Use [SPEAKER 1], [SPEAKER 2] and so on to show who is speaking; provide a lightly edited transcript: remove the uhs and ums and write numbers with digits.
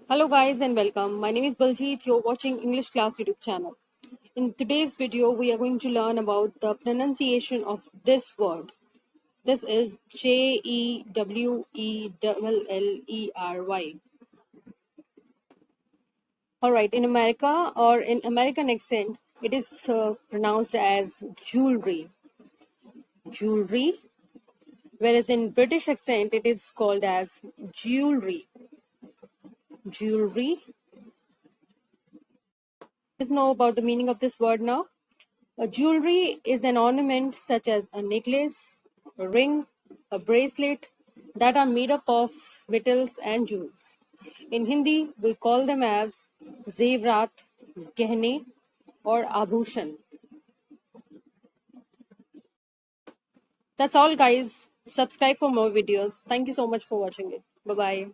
[SPEAKER 1] Hello guys and welcome. My name is Baljeet. You're watching English Class YouTube channel. In today's video, we are going to learn about the pronunciation of this word. This is Jewellery. Alright, in America or in American accent, it is pronounced as jewelry. Jewelry. Whereas in British accent, it is called as jewelry. Jewelry. Let's know about the meaning of this word now. A jewelry is an ornament such as a necklace, a ring, a bracelet that are made up of metals and jewels. In Hindi, we call them as zevrat, gehne, or abhushan. That's all, guys. Subscribe for more videos. Thank you so much for watching it. Bye bye.